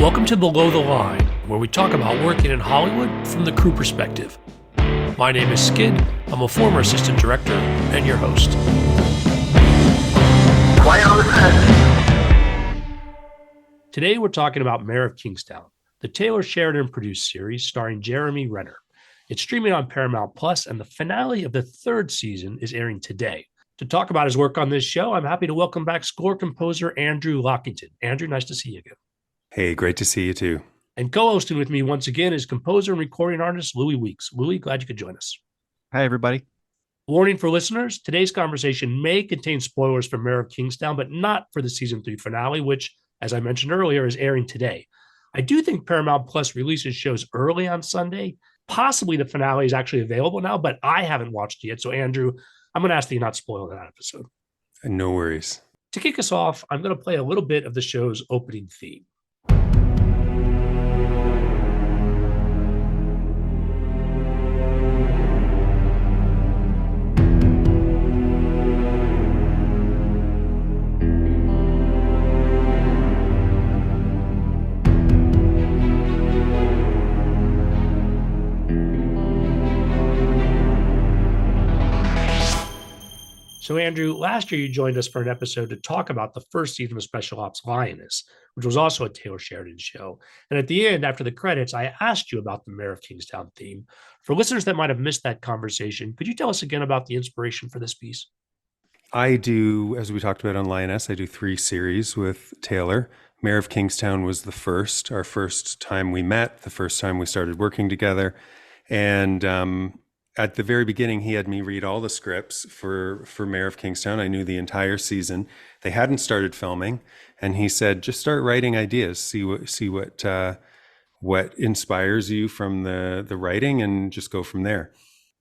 Welcome to Below the Line, where we talk about working in Hollywood from the crew perspective. My name is Skid. I'm a former assistant director and your host. Quiet on the set. Today we're talking about Mayor of Kingstown, the Taylor Sheridan-produced series starring Jeremy Renner. It's streaming on Paramount Plus, and the finale of the third season is airing today. To talk about his work on this show, I'm happy to welcome back score composer Andrew Lockington. Andrew, nice to see you again. Hey, great to see you too. And co-hosting with me once again is composer and recording artist Louis Weeks. Louis, glad you could join us. Hi, everybody. Warning for listeners, today's conversation may contain spoilers for Mayor of Kingstown, but not for the season 3 finale, which, as I mentioned earlier, is airing today. I do think Paramount Plus releases shows early on Sunday. Possibly the finale is actually available now, but I haven't watched it yet. So, Andrew, I'm going to ask that you not spoil that episode. No worries. To kick us off, I'm going to play a little bit of the show's opening theme. So, Andrew, last year you joined us for an episode to talk about the first season of Special Ops Lioness, which was also a Taylor Sheridan show. And at the end, after the credits, I asked you about the Mayor of Kingstown theme. For listeners that might have missed that conversation, could you tell us again about the inspiration for this piece? I do, as we talked about on Lioness, I do 3 series with Taylor. Mayor of Kingstown was the first, our first time we met, the first time we started working together. And at the very beginning, he had me read all the scripts for Mayor of Kingstown. I knew the entire season. They hadn't started filming, and he said, "Just start writing ideas. See what inspires you from the writing, and just go from there."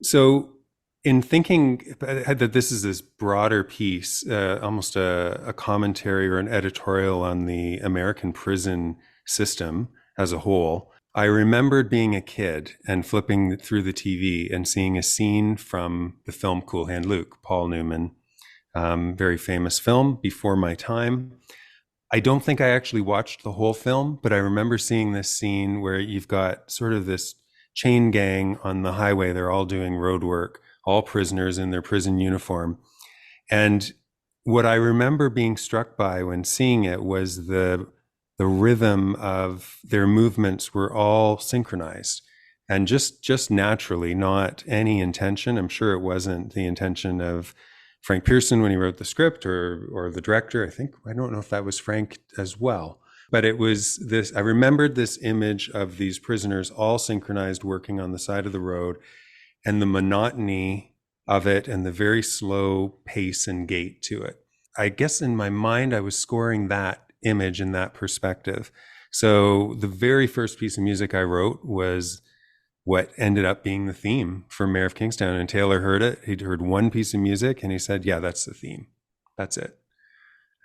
So, in thinking that this is this broader piece, almost a commentary or an editorial on the American prison system as a whole, I remembered being a kid and flipping through the TV and seeing a scene from the film Cool Hand Luke, Paul Newman, very famous film before my time. I don't think I actually watched the whole film, but I remember seeing this scene where you've got sort of this chain gang on the highway. They're all doing road work, all prisoners in their prison uniform. And what I remember being struck by when seeing it was the rhythm of their movements were all synchronized and just naturally, not any intention. I'm sure it wasn't the intention of Frank Pearson when he wrote the script or the director. I don't know if that was Frank as well, but it was this, I remembered this image of these prisoners all synchronized working on the side of the road and the monotony of it and the very slow pace and gait to it. I guess in my mind, I was scoring that image in that perspective. So the very first piece of music I wrote was what ended up being the theme for Mayor of Kingstown. And Taylor heard it. He'd heard one piece of music and he said, "Yeah, that's the theme. That's it."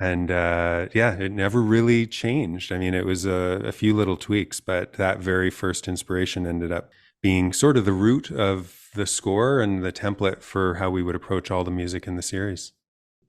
And it never really changed. I mean, it was a few little tweaks, but that very first inspiration ended up being sort of the root of the score and the template for how we would approach all the music in the series.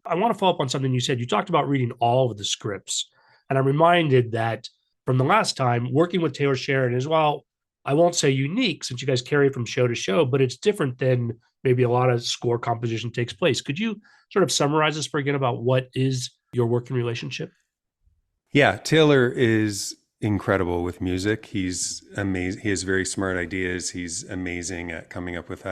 I want to follow up on something you said. You talked about reading all of the scripts. And I'm reminded that from the last time, working with Taylor Sheridan is, well, I won't say unique since you guys carry it from show to show, but it's different than maybe a lot of score composition takes place. Could you sort of summarize this for again about what is your working relationship? Yeah, Taylor is incredible with music. He's amazing. He has very smart ideas. He's amazing at coming up with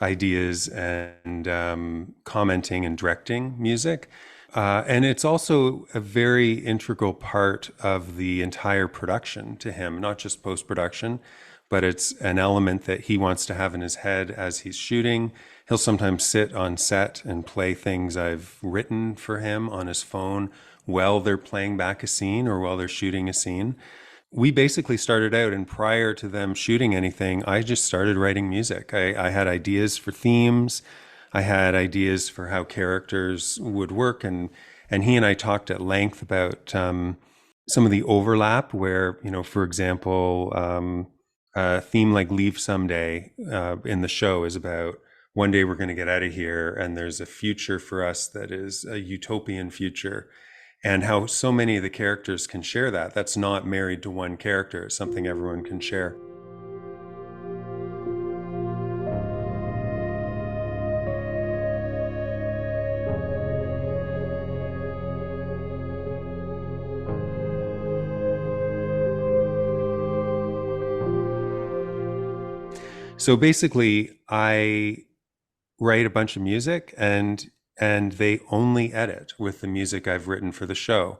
ideas and commenting and directing music. And it's also a very integral part of the entire production to him, not just post-production, but it's an element that he wants to have in his head as he's shooting. He'll sometimes sit on set and play things I've written for him on his phone while they're playing back a scene or while they're shooting a scene. We basically started out, and prior to them shooting anything, I just started writing music. I had ideas for themes. I had ideas for how characters would work, and he and I talked at length about some of the overlap where, for example, a theme like Leave Someday in the show is about one day we're going to get out of here and there's a future for us that is a utopian future. and how so many of the characters can share that. That's not married to one character. It's something everyone can share. So basically, I write a bunch of music and they only edit with the music I've written for the show.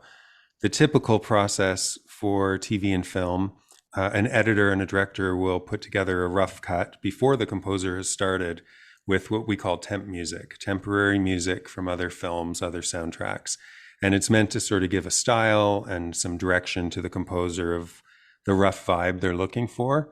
The typical process for TV and film, an editor and a director will put together a rough cut before the composer has started with what we call temp music, temporary music from other films, other soundtracks. And it's meant to sort of give a style and some direction to the composer of the rough vibe they're looking for.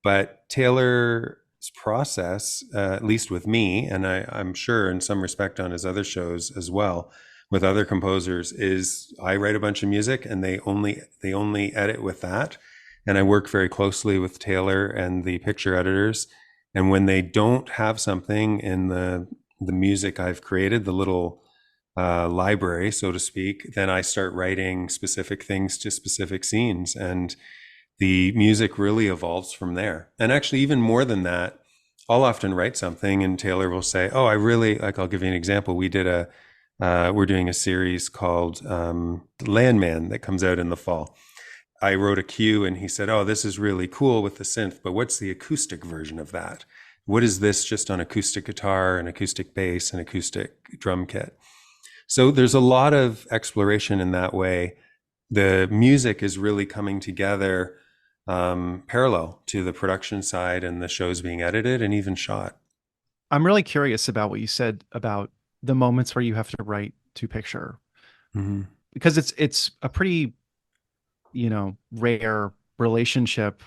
But Taylor's process, at least with me, and I'm sure in some respect on his other shows as well, with other composers, is I write a bunch of music and they only edit with that. And I work very closely with Taylor and the picture editors. And when they don't have something in the music I've created, the little library, so to speak, then I start writing specific things to specific scenes. And the music really evolves from there. And actually, even more than that, I'll often write something and Taylor will say, oh, I really, like, I'll give you an example. We're doing a series called Landman that comes out in the fall. I wrote a cue and he said, oh, this is really cool with the synth, but what's the acoustic version of that? What is this just on acoustic guitar and acoustic bass and acoustic drum kit? So there's a lot of exploration in that way. The music is really coming together parallel to the production side and the shows being edited and even shot. I'm really curious about what you said about the moments where you have to write to picture, because it's a pretty, rare relationship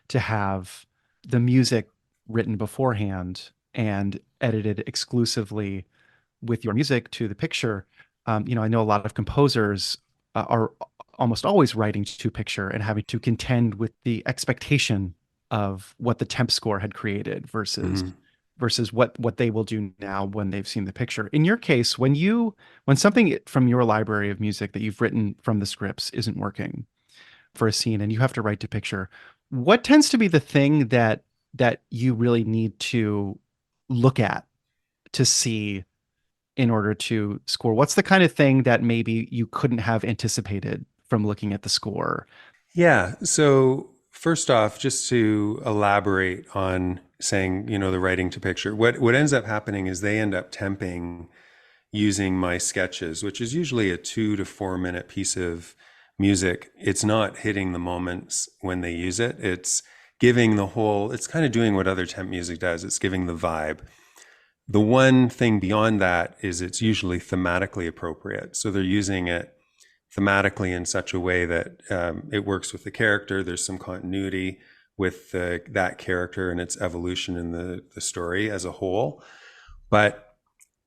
to have the music written beforehand and edited exclusively with your music to the picture. I know a lot of composers are almost always writing to picture and having to contend with the expectation of what the temp score had created versus what they will do now when they've seen the picture. In your case, when something from your library of music that you've written from the scripts isn't working for a scene and you have to write to picture, what tends to be the thing that you really need to look at to see in order to score? What's the kind of thing that maybe you couldn't have anticipated from looking at the score? Yeah. So first off, just to elaborate on saying, the writing to picture, what ends up happening is they end up temping using my sketches, which is usually a 2 to 4 minute piece of music. It's not hitting the moments when they use it. It's giving it's kind of doing what other temp music does. It's giving the vibe. The one thing beyond that is it's usually thematically appropriate. So they're using it thematically in such a way that it works with the character. There's some continuity with that character and its evolution in the story as a whole. But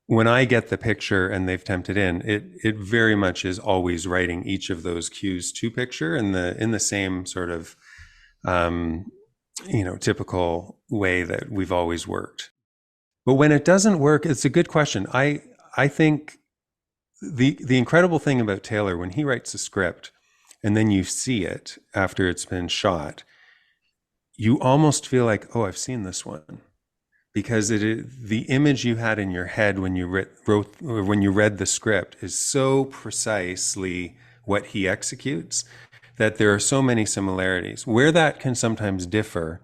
when I get the picture and they've temped it in, it very much is always writing each of those cues to picture in the same sort of typical way that we've always worked. But when it doesn't work, it's a good question. I think the incredible thing about Taylor, when he writes a script and then you see it after it's been shot, you almost feel like, oh, I've seen this one, because the image you had in your head when you read the script is so precisely what he executes that there are so many similarities. Where that can sometimes differ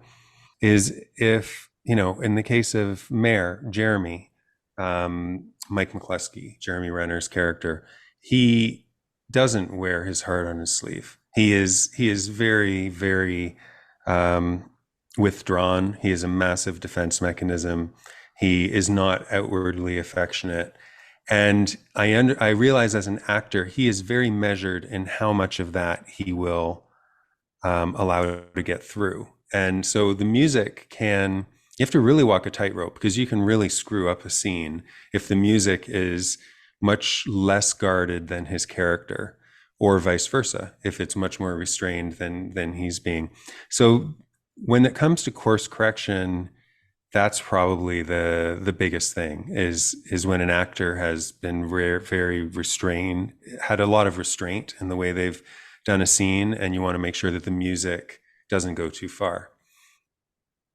is if, in the case of Mayor Jeremy, Mike McCluskey, Jeremy Renner's character, he doesn't wear his heart on his sleeve. He is very, very withdrawn. He has a massive defense mechanism. He is not outwardly affectionate. And I realize as an actor, he is very measured in how much of that he will allow to get through. And so the music you have to really walk a tightrope, because you can really screw up a scene if the music is much less guarded than his character, or vice versa, if it's much more restrained than he's being. So when it comes to course correction, that's probably the biggest thing is when an actor has been very restrained, had a lot of restraint in the way they've done a scene, and you want to make sure that the music doesn't go too far.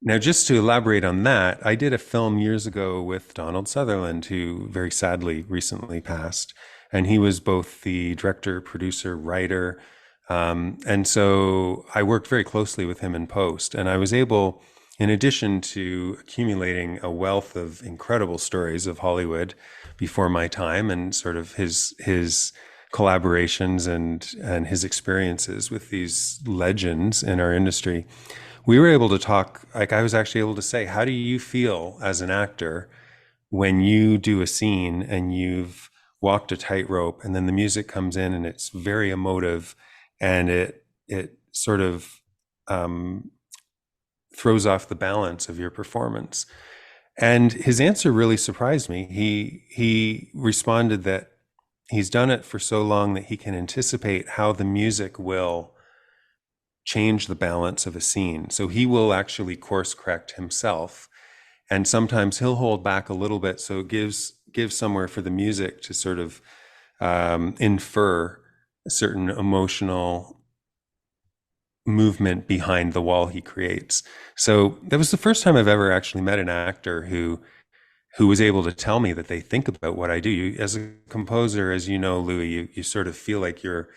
Now, just to elaborate on that, I did a film years ago with Donald Sutherland, who very sadly recently passed. And he was both the director, producer, writer. And so I worked very closely with him in post. And I was able, in addition to accumulating a wealth of incredible stories of Hollywood before my time and sort of his collaborations and his experiences with these legends in our industry, we were able to talk, like I was actually able to say, how do you feel as an actor when you do a scene and you've walked a tightrope and then the music comes in and it's very emotive and it sort of throws off the balance of your performance? And his answer really surprised me. He responded that he's done it for so long that he can anticipate how the music will change the balance of a scene. So he will actually course correct himself. And sometimes he'll hold back a little bit. So it gives somewhere for the music to sort of infer a certain emotional movement behind the wall he creates. So that was the first time I've ever actually met an actor who was able to tell me that they think about what I do. You, as a composer, as you know, Louis, you sort of feel like you're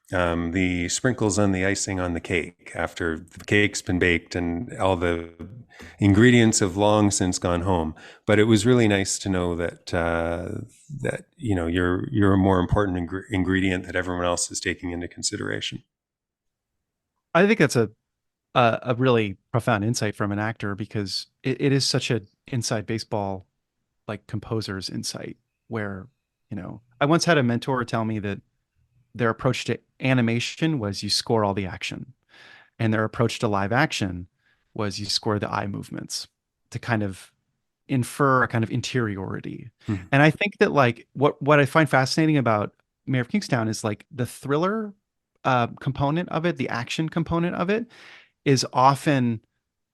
the sprinkles on the icing on the cake after the cake's been baked and all the ingredients have long since gone home. But it was really nice to know that that you're a more important ingredient that everyone else is taking into consideration. I think that's a really profound insight from an actor, because it is such an inside baseball, like composer's insight, where, I once had a mentor tell me that their approach to animation was you score all the action, and their approach to live action was you score the eye movements to kind of infer a kind of interiority. And I think that, like, what I find fascinating about Mayor of Kingstown is like the thriller component of it, the action component of it is often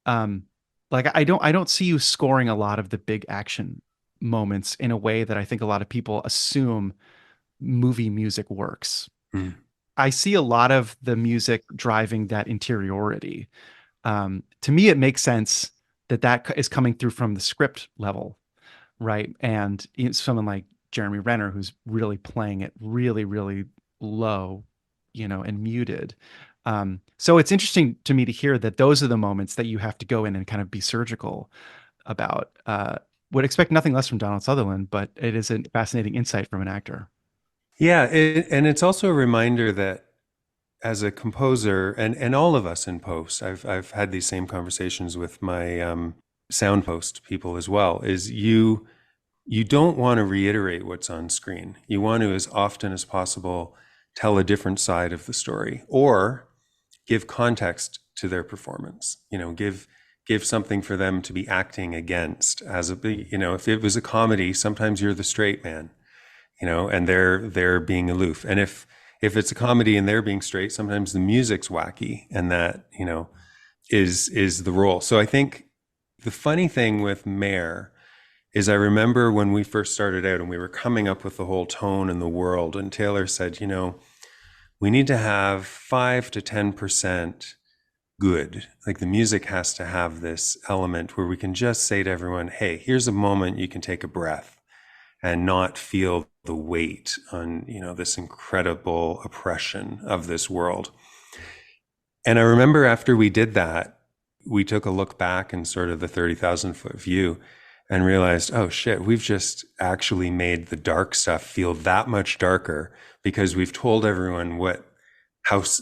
like I don't see you scoring a lot of the big action moments in a way that I think a lot of people assume movie music works. Mm. I see a lot of the music driving that interiority. To me, it makes sense that is coming through from the script level, right? And someone like Jeremy Renner, who's really playing it really, really low, and muted. So it's interesting to me to hear that those are the moments that you have to go in and kind of be surgical about. Would expect nothing less from Donald Sutherland, but it is a fascinating insight from an actor. Yeah, and it's also a reminder that as a composer, and all of us in post, I've had these same conversations with my sound post people as well, is you don't want to reiterate what's on screen. You want to, as often as possible, tell a different side of the story or give context to their performance. Give something for them to be acting against. If it was a comedy, sometimes you're the straight man, and they're being aloof. And if it's a comedy and they're being straight, sometimes the music's wacky, and that, is the role. So I think the funny thing with Mare is I remember when we first started out and we were coming up with the whole tone in the world, and Taylor said, we need to have 5 to 10% good. Like the music has to have this element where we can just say to everyone, hey, here's a moment you can take a breath and not feel the weight on, this incredible oppression of this world. And I remember after we did that, we took a look back in sort of the 30,000 foot view and realized, oh shit, we've just actually made the dark stuff feel that much darker because we've told everyone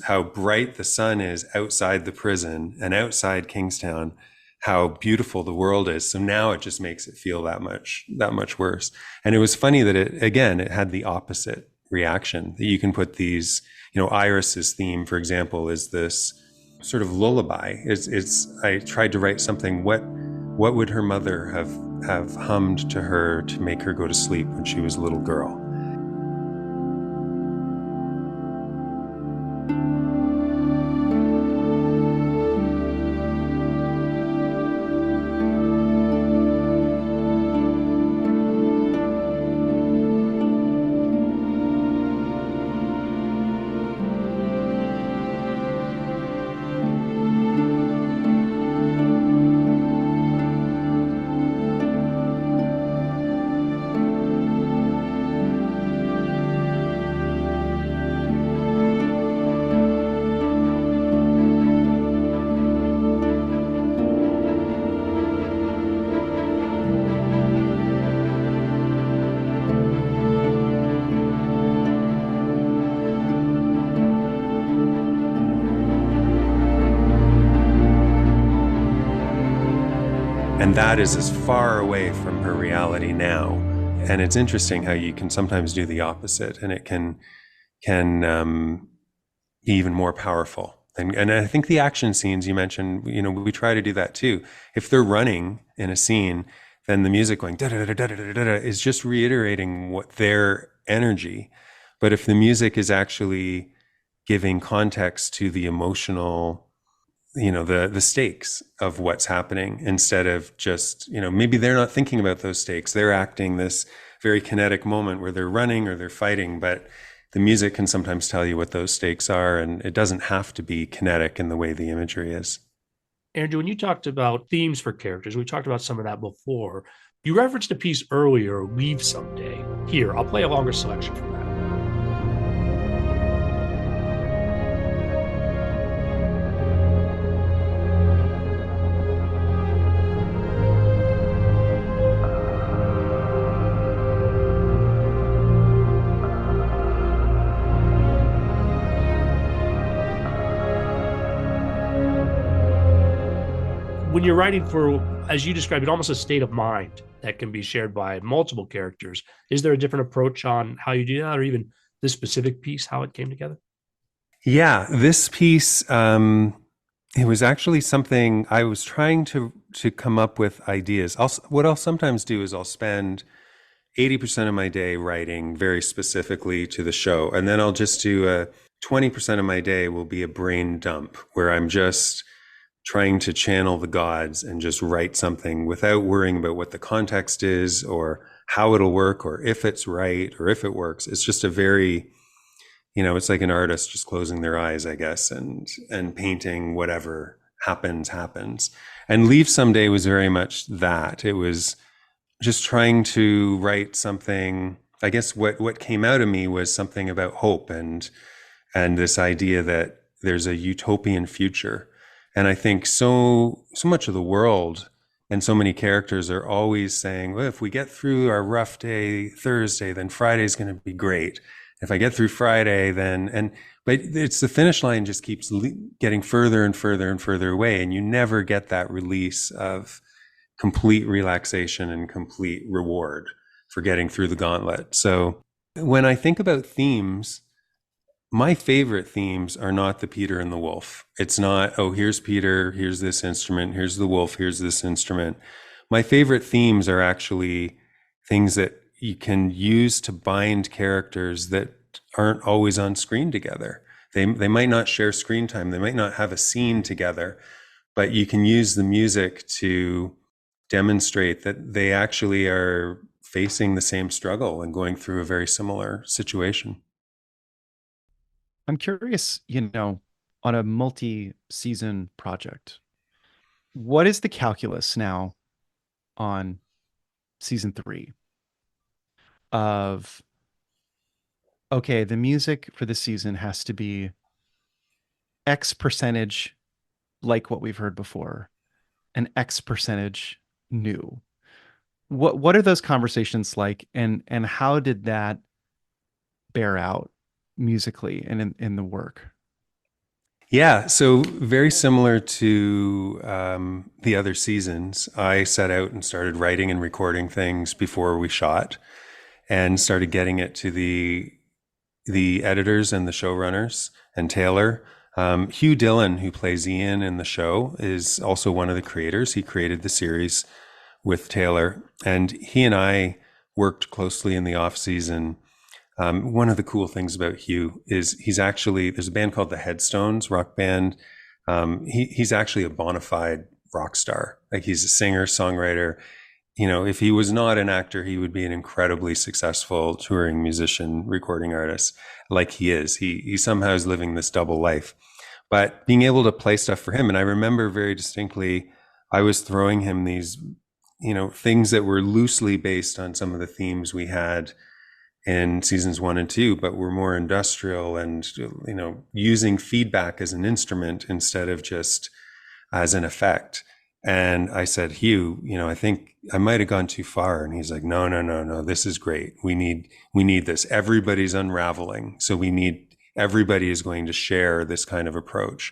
how bright the sun is outside the prison and outside Kingstown, how beautiful the world is. So now it just makes it feel that much worse. And it was funny that it had the opposite reaction, that you can put these, Iris's theme, for example, is this sort of lullaby. I tried to write something, what would her mother have hummed to her to make her go to sleep when she was a little girl? And that is as far away from her reality now. And it's interesting how you can sometimes do the opposite, and it can be even more powerful. And I think the action scenes you mentioned, we try to do that too. If they're running in a scene, then the music going da da da da da da da is just reiterating what their energy. But if the music is actually giving context to the emotional, the stakes of what's happening, instead of just, maybe they're not thinking about those stakes. They're acting this very kinetic moment where they're running or they're fighting, but the music can sometimes tell you what those stakes are, and it doesn't have to be kinetic in the way the imagery is. Andrew, when you talked about themes for characters, we talked about some of that before. You referenced a piece earlier, Leave Someday. Here, I'll play a longer selection from that. When you're writing for, as you described it, almost a state of mind that can be shared by multiple characters, is there a different approach on how you do that, or even this specific piece, how it came together? Yeah, this piece, it was actually something I was trying to come up with ideas. What I'll sometimes do is I'll spend 80% of my day writing very specifically to the show, and then I'll just do 20% of my day will be a brain dump where I'm just trying to channel the gods and just write something without worrying about what the context is or how it'll work or if it's right or if it works. It's just a very, it's like an artist just closing their eyes, I guess, and painting whatever happens. And Leave Someday was very much that. It was just trying to write something. I guess what came out of me was something about hope and this idea that there's a utopian future. And I think so much of the world and so many characters are always saying, well, if we get through our rough day Thursday, then Friday's going to be great. If I get through Friday, but it's the finish line just keeps getting further and further and further away. And you never get that release of complete relaxation and complete reward for getting through the gauntlet. So when I think about themes, my favorite themes are not the Peter and the wolf. It's not, oh, here's Peter, here's this instrument, here's the wolf, here's this instrument. My favorite themes are actually things that you can use to bind characters that aren't always on screen together. They might not share screen time, they might not have a scene together, but you can use the music to demonstrate that they actually are facing the same struggle and going through a very similar situation. I'm curious, on a multi-season project, what is the calculus now on season 3 of, okay, the music for this season has to be X percentage like what we've heard before and X percentage new? What are those conversations like, and how did that bear out musically and in the work? Yeah, so very similar to the other seasons, I set out and started writing and recording things before we shot, and started getting it to the editors and the showrunners and Taylor. Hugh Dillon, who plays Ian in the show, is also one of the creators. He created the series with Taylor, and he and I worked closely in the off season. One of the cool things about Hugh is there's a band called the Headstones rock band. He's actually a bona fide rock star. Like, he's a singer, songwriter. If he was not an actor, he would be an incredibly successful touring musician, recording artist, like he is. He somehow is living this double life. But being able to play stuff for him, and I remember very distinctly, I was throwing him these, things that were loosely based on some of the themes we had in seasons 1 and 2, but were more industrial and, using feedback as an instrument instead of just as an effect. And I said, Hugh, I think I might have gone too far. And he's like, no, this is great. We need this. Everybody's unraveling. So everybody is going to share this kind of approach.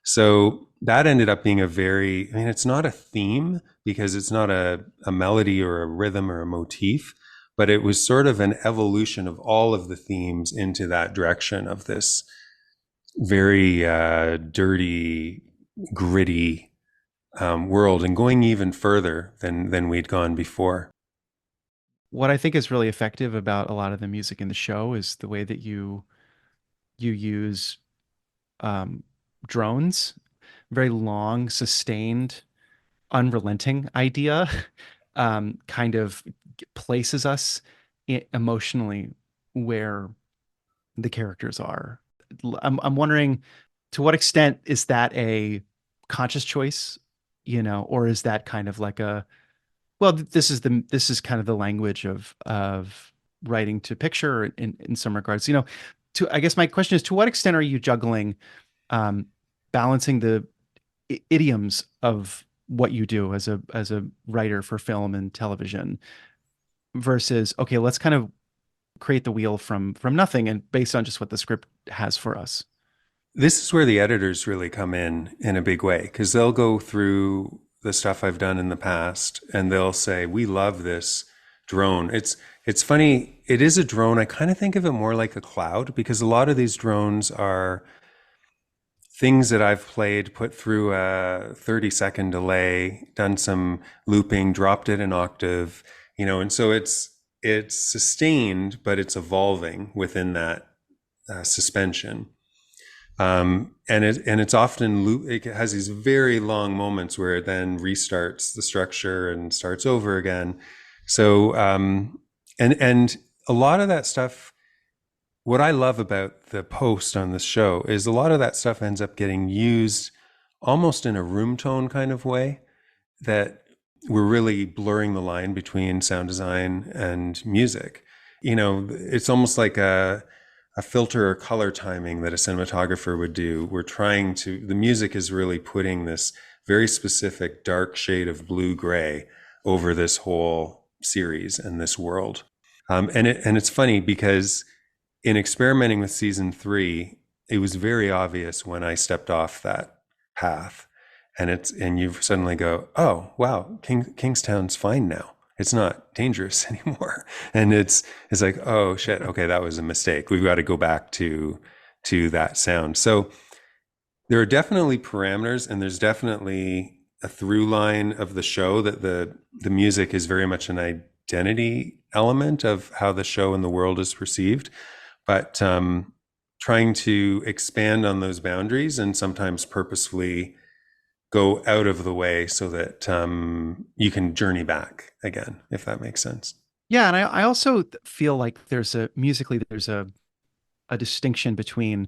So that ended up being it's not a theme because it's not a melody or a rhythm or a motif, but it was sort of an evolution of all of the themes into that direction of this very dirty, gritty world, and going even further than we'd gone before. What I think is really effective about a lot of the music in the show is the way that you use drones, very long, sustained, unrelenting idea, kind of places us emotionally where the characters are. I'm wondering, to what extent is that a conscious choice, or is that kind of like this is kind of the language of writing to picture in some regards, I guess my question is, to what extent are you juggling, balancing the idioms of what you do as a writer for film and television versus, okay, let's kind of create the wheel from nothing and based on just what the script has for us? This is where the editors really come in a big way, because they'll go through the stuff I've done in the past and they'll say, we love this drone. It's funny, it is a drone. I kind of think of it more like a cloud, because a lot of these drones are things that I've played, put through a 30-second delay, done some looping, dropped it an octave, and so it's sustained, but it's evolving within that suspension. And it's often it has these very long moments where it then restarts the structure and starts over again. So and a lot of that stuff, what I love about the post on this show is a lot of that stuff ends up getting used almost in a room tone kind of way, that we're really blurring the line between sound design and music. It's almost like a filter or color timing that a cinematographer would do. The music is really putting this very specific dark shade of blue-gray over this whole series and this world. And it's funny because in experimenting with season 3, it was very obvious when I stepped off that path, and you suddenly go, oh wow, Kingstown's fine now. It's not dangerous anymore. And it's like, oh shit, okay, that was a mistake. We've got to go back to that sound. So there are definitely parameters, and there's definitely a through line of the show that the music is very much an identity element of how the show and the world is perceived. But trying to expand on those boundaries and sometimes purposefully go out of the way so that you can journey back again, if that makes sense. Yeah, and I also feel like there's a distinction between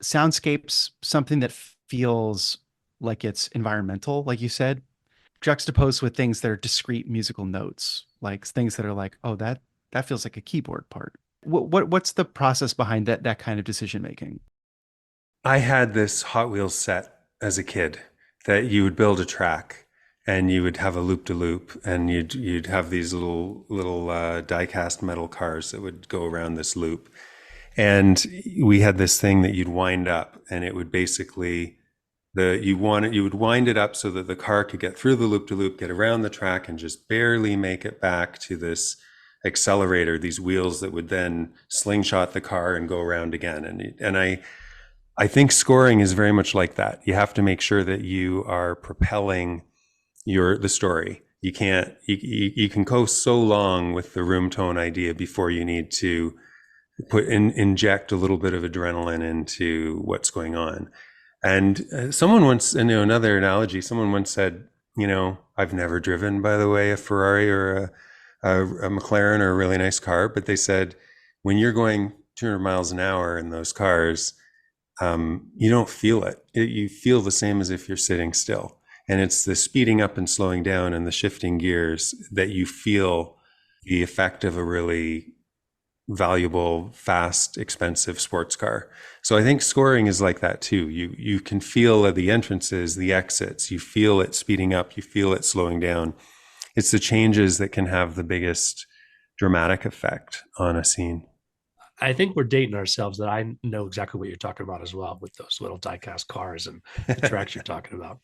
soundscapes, something that feels like it's environmental, like you said, juxtaposed with things that are discrete musical notes, like things that are like, oh, that feels like a keyboard part. What's the process behind that kind of decision making? I had this Hot Wheels set as a kid that you would build a track and you would have a loop-de-loop, and you'd have these little die-cast metal cars that would go around this loop. And we had this thing that you'd wind up, and it would basically you would wind it up so that the car could get through the loop-de-loop, get around the track, and just barely make it back to this accelerator, these wheels that would then slingshot the car and go around again. And I think scoring is very much like that. You have to make sure that you are propelling the story. You can go so long with the room tone idea before you need to inject a little bit of adrenaline into what's going on. And someone once, another analogy, someone once said, I've never driven, by the way, a Ferrari or a McLaren or a really nice car, but they said, when you're going 200 miles an hour in those cars, you don't feel it. You feel the same as if you're sitting still. And it's the speeding up and slowing down and the shifting gears that you feel the effect of a really valuable, fast, expensive sports car. So I think scoring is like that too. You can feel the entrances, the exits, you feel it speeding up, you feel it slowing down. It's the changes that can have the biggest dramatic effect on a scene. I think we're dating ourselves that I know exactly what you're talking about as well with those little diecast cars and the tracks you're talking about.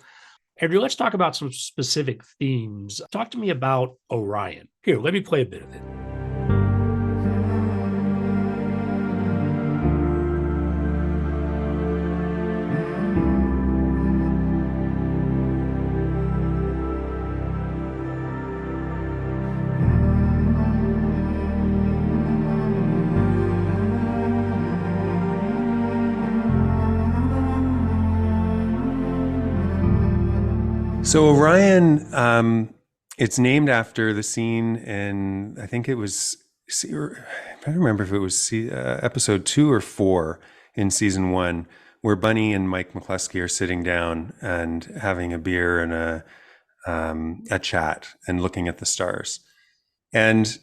Andrew, let's talk about some specific themes. Talk to me about Orion. Here, let me play a bit of it. So Orion, it's named after the scene in, I think it was, I don't remember if it was episode 2 or 4 in season 1, where Bunny and Mike McCluskey are sitting down and having a beer and a chat and looking at the stars. And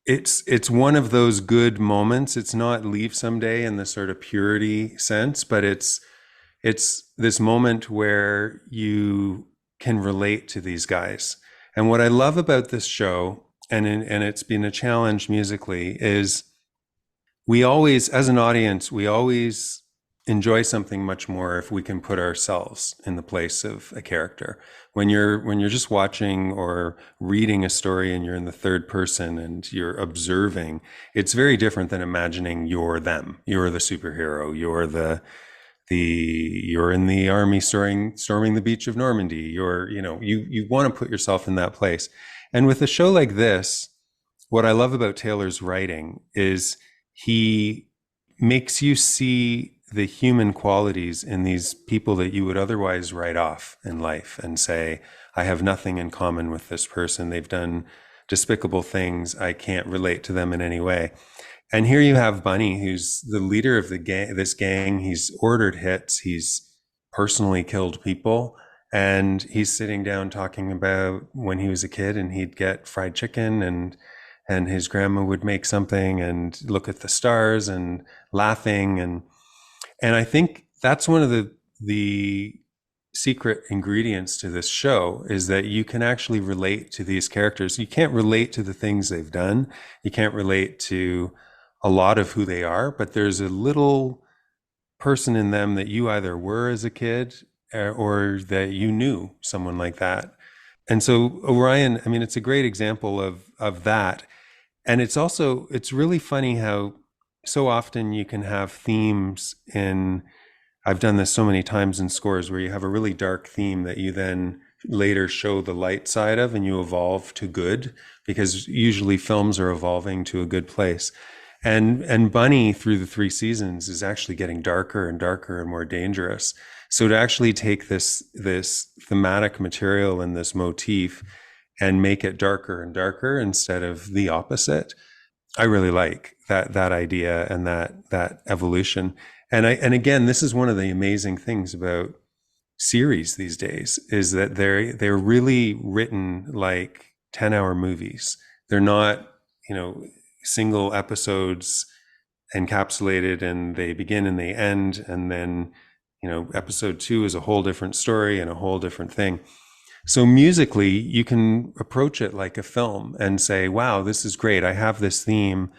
it's one of those good moments. It's not Leave Someday in the sort of purity sense, but it's this moment where you can relate to these guys. And what I love about this show, and it's been a challenge musically, is we always, as an audience, we always enjoy something much more if we can put ourselves in the place of a character. When you're just watching or reading a story and you're in the third person and you're observing, it's very different than imagining you're them. You're the superhero. You're in the army storming the beach of Normandy. You want to put yourself in that place. And with a show like this, what I love about Taylor's writing is he makes you see the human qualities in these people that you would otherwise write off in life and say, I have nothing in common with this person. They've done despicable things. I can't relate to them in any way. And here you have Bunny, who's the leader of this gang. He's ordered hits. He's personally killed people. And he's sitting down talking about when he was a kid and he'd get fried chicken and his grandma would make something and look at the stars and laughing. And I think that's one of the secret ingredients to this show, is that you can actually relate to these characters. You can't relate to the things they've done. You can't relate to a lot of who they are, but there's a little person in them that you either were as a kid or that you knew someone like that. And so Orion, I mean, it's a great example of that. And it's really funny how so often you can have themes I've done this so many times in scores where you have a really dark theme that you then later show the light side of and you evolve to good, because usually films are evolving to a good place. And Bunny, through the 3 seasons, is actually getting darker and darker and more dangerous. So to actually take this thematic material and this motif and make it darker and darker instead of the opposite, I really like that idea and that evolution. And again, this is one of the amazing things about series these days, is that they're really written like 10-hour movies. They're not, single episodes encapsulated and they begin and they end, and then episode 2 is a whole different story and a whole different thing. So musically you can approach it like a film and say, wow, this is great, I have this theme,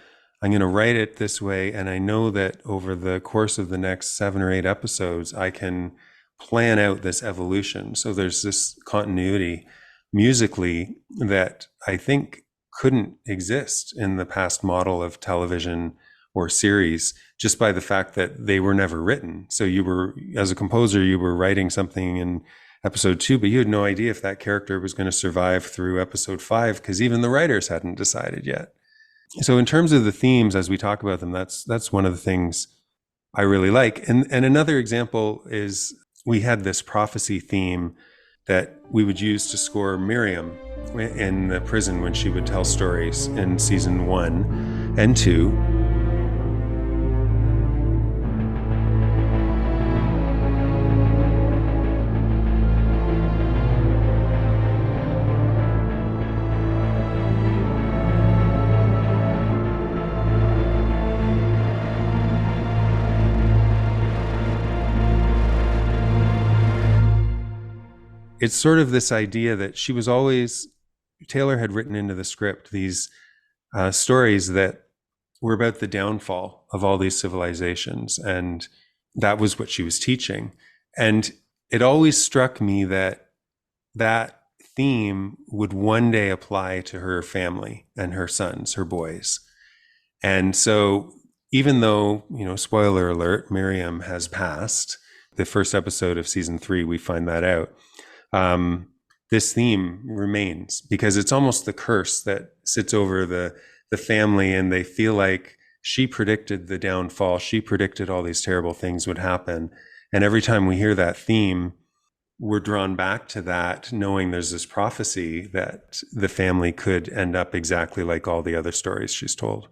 I'm going to write it this way, and I know that over the course of the next 7 or 8 episodes I can plan out this evolution. So there's this continuity musically that I think couldn't exist in the past model of television or series, just by the fact that they were never written. So you were, as a composer, you were writing something in episode 2, but you had no idea if that character was going to survive through episode 5, because even the writers hadn't decided yet. So in terms of the themes, as we talk about them, that's one of the things I really like. And another example is we had this prophecy theme that we would use to score Miriam in the prison when she would tell stories in season 1 and 2. It's sort of this idea that Taylor had written into the script these stories that were about the downfall of all these civilizations. And that was what she was teaching. And it always struck me that that theme would one day apply to her family and her sons, her boys. And so even though, spoiler alert, Miriam has passed, the first episode of season 3, we find that out. This theme remains because it's almost the curse that sits over the family, and they feel like she predicted the downfall. She predicted all these terrible things would happen. And every time we hear that theme, we're drawn back to that, knowing there's this prophecy that the family could end up exactly like all the other stories she's told.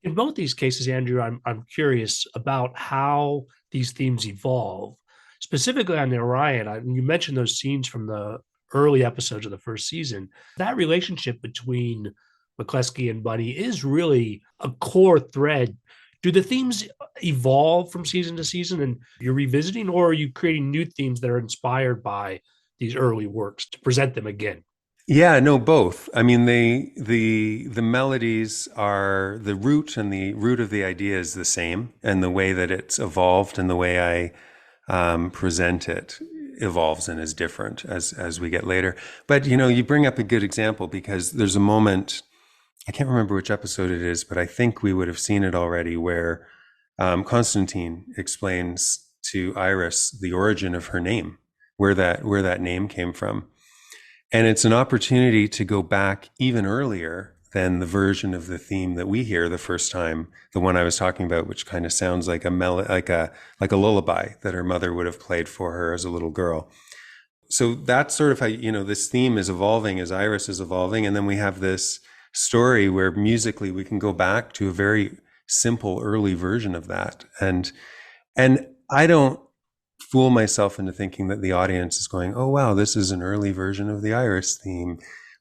In both these cases, Andrew, I'm curious about how these themes evolve. Specifically on the Orion, you mentioned those scenes from the early episodes of the first season. That relationship between McCleskey and Bunny is really a core thread. Do the themes evolve from season to season and you're revisiting, or are you creating new themes that are inspired by these early works to present them again? Yeah, no, both. I mean, the melodies are the root, and the root of the idea is the same, and the way that it's evolved and the way I present it evolves and is different as we get later. But you bring up a good example, because there's a moment, I can't remember which episode it is, but I think we would have seen it already, where Constantine explains to Iris the origin of her name, where that name came from. And it's an opportunity to go back even earlier than the version of the theme that we hear the first time, the one I was talking about, which kind of sounds like like a lullaby that her mother would have played for her as a little girl. So that's sort of how, this theme is evolving as Iris is evolving. And then we have this story where musically we can go back to a very simple early version of that. And I don't fool myself into thinking that the audience is going, oh, wow, this is an early version of the Iris theme.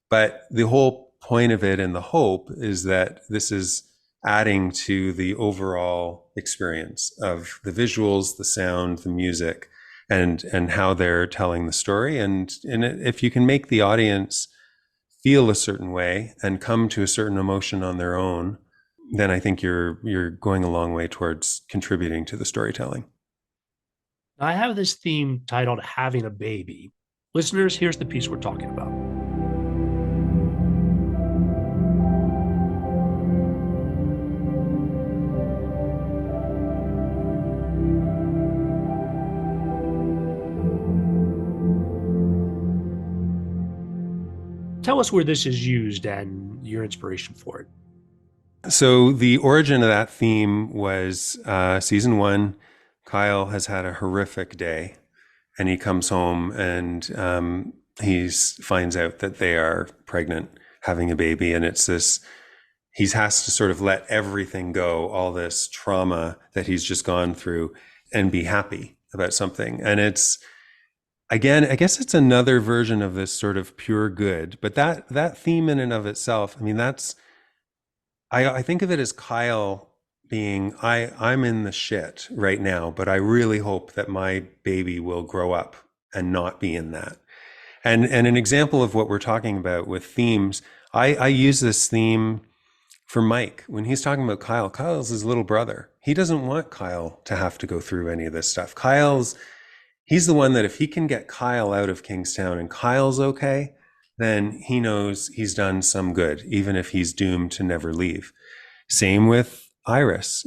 But the whole point of it and the hope is that this is adding to the overall experience of the visuals, the sound, the music, and how they're telling the story. And if you can make the audience feel a certain way and come to a certain emotion on their own, then I think you're going a long way towards contributing to the storytelling. I have this theme titled Having a Baby. Listeners, here's the piece we're talking about. Tell us where this is used and your inspiration for it. So the origin of that theme was season 1. Kyle has had a horrific day, and he comes home and he finds out that they are pregnant, having a baby. And it's this, he has to sort of let everything go, all this trauma that he's just gone through, and be happy about something. And it's, again, I guess it's another version of this sort of pure good. But that theme in and of itself, I mean, I think of it as Kyle being, I'm in the shit right now, but I really hope that my baby will grow up and not be in that. And an example of what we're talking about with themes, I use this theme for Mike. When he's talking about Kyle's his little brother. He doesn't want Kyle to have to go through any of this stuff. He's the one that if he can get Kyle out of Kingstown and Kyle's okay, then he knows he's done some good, even if he's doomed to never leave. Same with Iris.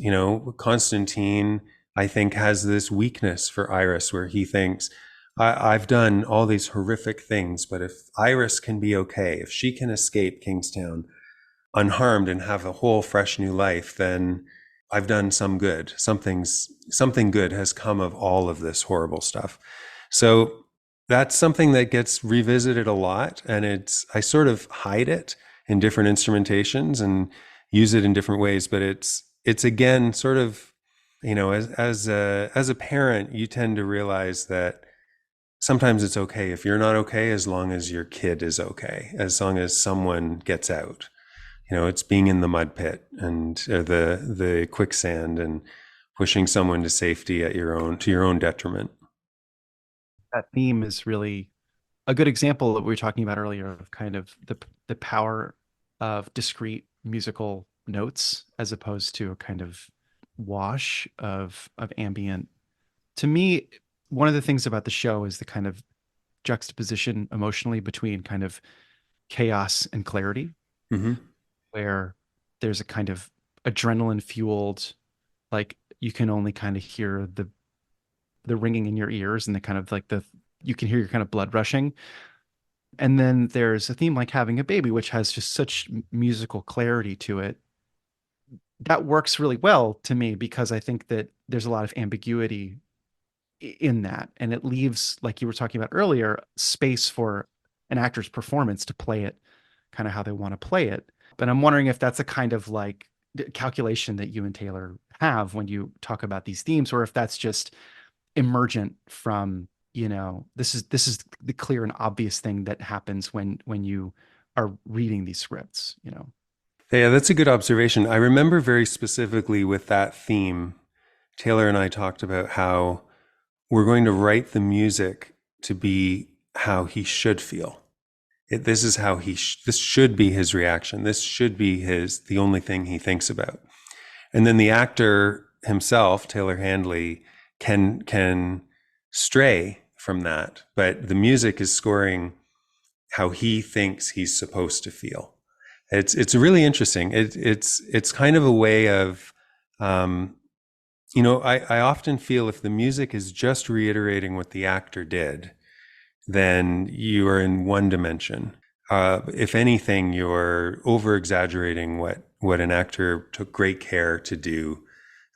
Constantine, I think, has this weakness for Iris where he thinks, I've done all these horrific things, but if Iris can be okay, if she can escape Kingstown unharmed and have a whole fresh new life, then I've done some good. Something good has come of all of this horrible stuff. So that's something that gets revisited a lot, and I sort of hide it in different instrumentations and use it in different ways, but it's again sort of, as a parent, you tend to realize that sometimes it's okay if you're not okay, as long as your kid is okay, as long as someone gets out. It's being in the mud pit and the quicksand and pushing someone to safety to your own detriment. That theme is really a good example that we were talking about earlier of kind of the power of discrete musical notes as opposed to a kind of wash of ambient. To me, one of the things about the show is the kind of juxtaposition emotionally between kind of chaos and clarity, Mm-hmm. where there's a kind of adrenaline fueled, like you can only kind of hear the ringing in your ears and the kind of like the you can hear your kind of blood rushing. And then there's a theme like having a baby, which has just such musical clarity to it. That works really well to me because I think that there's a lot of ambiguity in that. And it leaves, like you were talking about earlier, space for an actor's performance to play it kind of how they want to play it. But I'm wondering if that's a kind of like calculation that you and Taylor have when you talk about these themes, or if that's just emergent from, this is the clear and obvious thing that happens when you are reading these scripts. Yeah, that's a good observation. I remember very specifically with that theme, Taylor and I talked about how we're going to write the music to be how he should feel. This is how this should be his reaction. This should be the only thing he thinks about. And then the actor himself, Taylor Handley, can stray from that, but the music is scoring how he thinks he's supposed to feel. It's really interesting. It's kind of a way of, I often feel if the music is just reiterating what the actor did, then you are in one dimension. If anything, you're over exaggerating what an actor took great care to do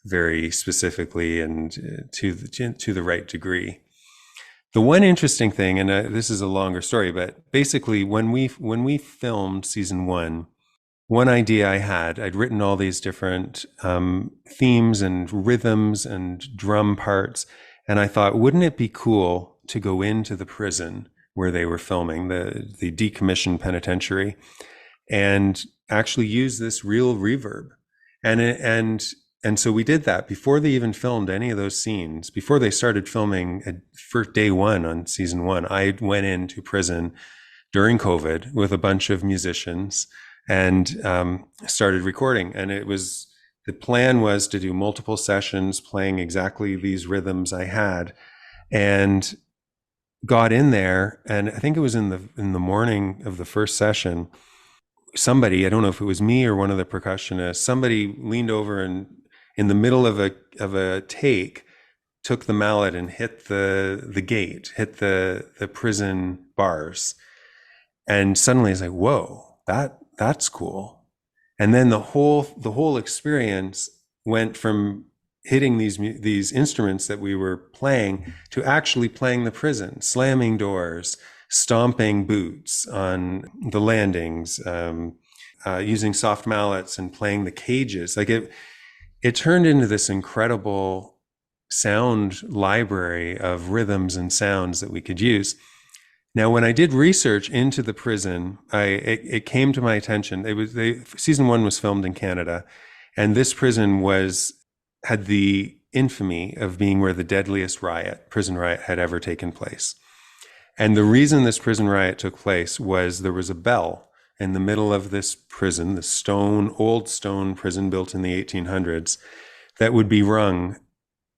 very specifically and to the right degree. The one interesting thing, and this is a longer story, but basically when we filmed season one idea I'd written all these different themes and rhythms and drum parts, and I thought, wouldn't it be cool to go into the prison where they were filming, the decommissioned penitentiary, and actually use this real reverb, and so we did that before they even filmed any of those scenes. Before they started filming for day one on season one, I went into prison during COVID with a bunch of musicians and started recording. And the plan was to do multiple sessions playing exactly these rhythms I had, and got in there. And I think it was in the morning of the first session, somebody, I don't know if it was me or one of the percussionists, somebody leaned over and in the middle of a take, took the mallet and hit the gate, hit the prison bars. And suddenly it's like, whoa, that's cool. And then the whole experience went from hitting these instruments that we were playing to actually playing the prison, slamming doors, stomping boots on the landings, using soft mallets and playing the cages. Like it turned into this incredible sound library of rhythms and sounds that we could use. Now, when I did research into the prison, it came to my attention. Season one was filmed in Canada, and this prison had the infamy of being where the deadliest prison riot had ever taken place. And the reason this prison riot took place was there was a bell in the middle of this prison, the old stone prison built in the 1800s, that would be rung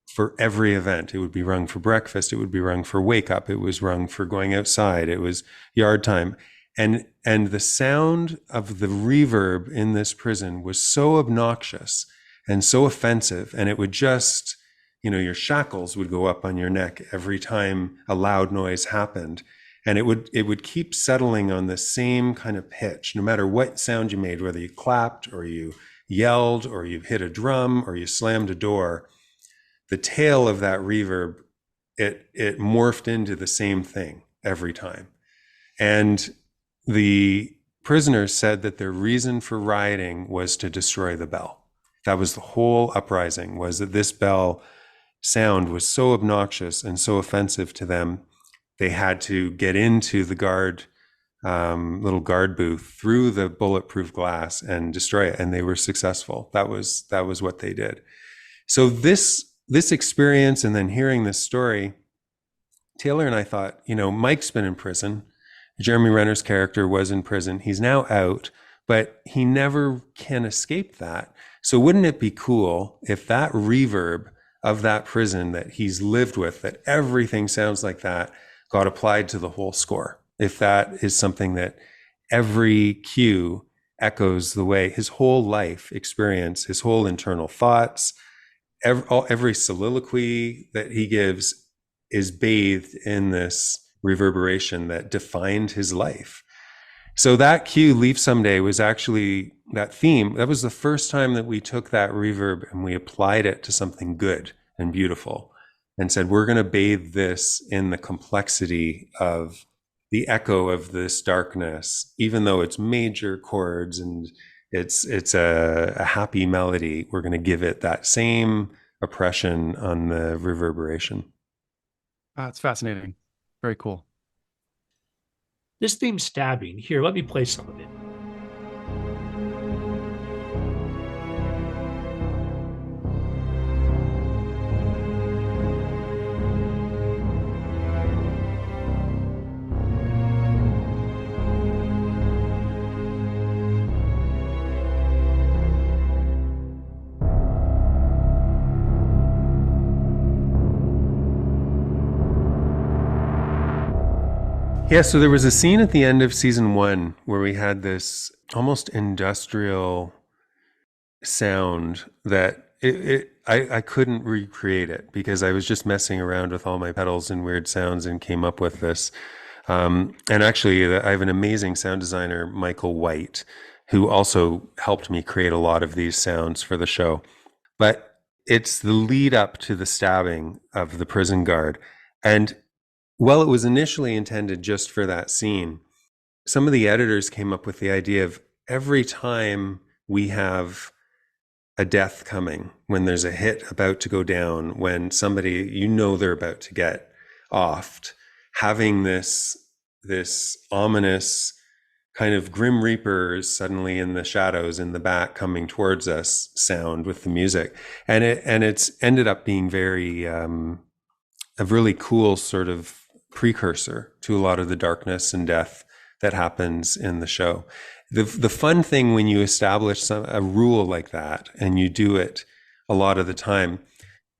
for every event. It would be rung for breakfast. It would be rung for wake up. It was rung for going outside. It was yard time. And the sound of the reverb in this prison was so obnoxious and so offensive. And it would just, your shackles would go up on your neck every time a loud noise happened. And it would keep settling on the same kind of pitch, no matter what sound you made, whether you clapped or you yelled or you hit a drum or you slammed a door. The tail of that reverb, it morphed into the same thing every time. And the prisoners said that their reason for rioting was to destroy the bell. That was the whole uprising, was that this bell sound was so obnoxious and so offensive to them. They had to get into the little guard booth through the bulletproof glass and destroy it. And they were successful. That was what they did. So this experience and then hearing this story, Taylor and I thought, Mike's been in prison. Jeremy Renner's character was in prison. He's now out, but he never can escape that. So wouldn't it be cool if that reverb of that prison that he's lived with, that everything sounds like that, got applied to the whole score? If that is something that every cue echoes the way his whole life experience, his whole internal thoughts, every soliloquy that he gives is bathed in this reverberation that defined his life. So that cue, Leave Someday, was actually that theme. That was the first time that we took that reverb and we applied it to something good and beautiful and said, we're going to bathe this in the complexity of the echo of this darkness, even though it's major chords and it's a happy melody, we're going to give it that same oppression on the reverberation. It's fascinating. Very cool. This theme, Stabbing, here, let me play some of it. Yeah, so there was a scene at the end of season 1 where we had this almost industrial sound that I couldn't recreate it because I was just messing around with all my pedals and weird sounds and came up with this. And actually, I have an amazing sound designer, Michael White, who also helped me create a lot of these sounds for the show. But it's the lead up to the stabbing of the prison guard. And well, it was initially intended just for that scene. Some of the editors came up with the idea of every time we have a death coming, when there's a hit about to go down, when somebody, they're about to get offed, having this ominous kind of Grim Reapers suddenly in the shadows in the back coming towards us sound with the music. And it's ended up being very, a really cool sort of precursor to a lot of the darkness and death that happens in the show. The fun thing when you establish a rule like that and you do it a lot of the time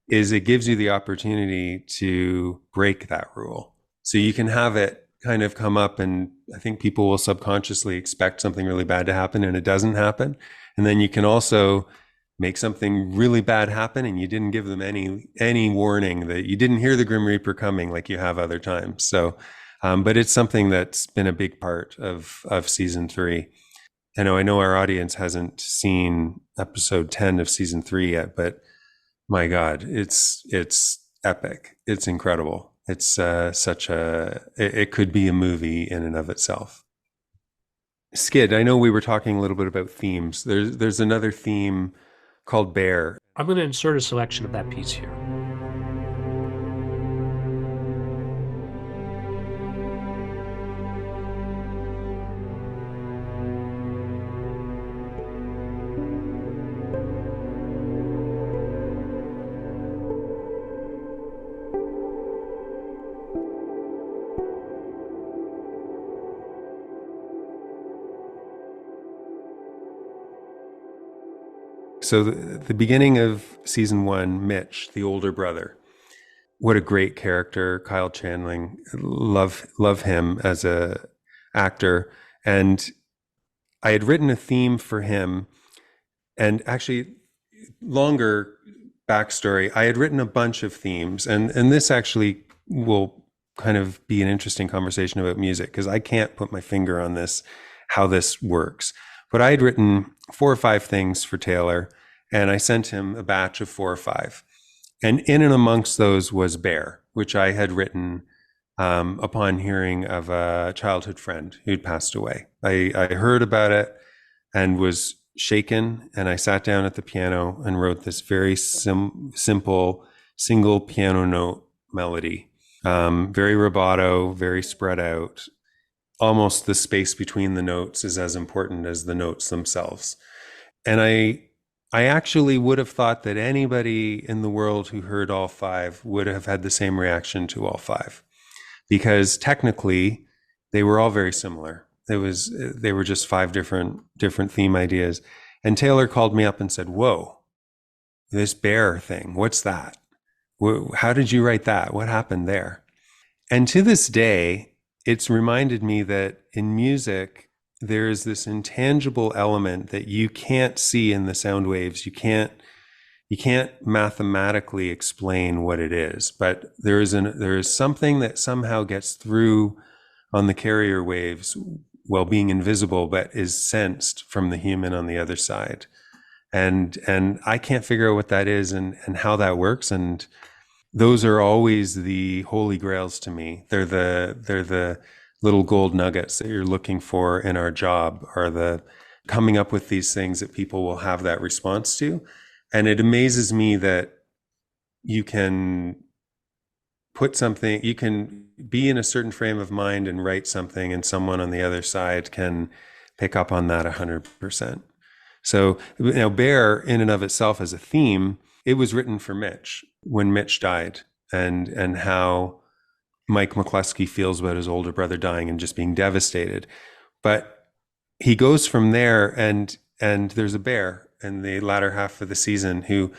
is it gives you the opportunity to break that rule. So you can have it kind of come up, and I think people will subconsciously expect something really bad to happen and it doesn't happen. And then you can also make something really bad happen and you didn't give them any warning, that you didn't hear the Grim Reaper coming like you have other times. So, but it's something that's been a big part of season 3. I know our audience hasn't seen episode 10 of season 3 yet, but my God, it's epic. It's incredible. It's it could be a movie in and of itself. Skid, I know we were talking a little bit about themes. There's another theme called Bear. I'm going to insert a selection of that piece here. So the beginning of season 1, Mitch, the older brother, what a great character. Kyle Chandling, love him as a actor. And I had written a theme for him, and actually, longer backstory, I had written a bunch of themes, and this actually will kind of be an interesting conversation about music, because I can't put my finger on this, how this works. But I had written 4 or 5 things for Taylor, and I sent him a batch of 4 or 5. And in and amongst those was Bear, which I had written upon hearing of a childhood friend who'd passed away. I heard about it and was shaken, and I sat down at the piano and wrote this very simple single piano note melody, very rubato, very spread out. Almost the space between the notes is as important as the notes themselves. And I actually would have thought that anybody in the world who heard all 5 would have had the same reaction to all 5, because technically they were all very similar. They were just 5 different theme ideas. And Taylor called me up and said, "Whoa, this bear thing, what's that? How did you write that? What happened there?" And to this day, it's reminded me that in music, there is this intangible element that you can't see in the sound waves. You can't mathematically explain what it is, but there is something that somehow gets through on the carrier waves while being invisible, but is sensed from the human on the other side. And I can't figure out what that is and how that works. And those are always the holy grails to me. They're the little gold nuggets that you're looking for in our job, are the coming up with these things that people will have that response to. And it amazes me that you can be in a certain frame of mind and write something, and someone on the other side can pick up on that 100%. So, Bear in and of itself as a theme, it was written for Mitch when Mitch died, and how Mike McCluskey feels about his older brother dying and just being devastated. But he goes from there, and there's a bear in the latter half of the season who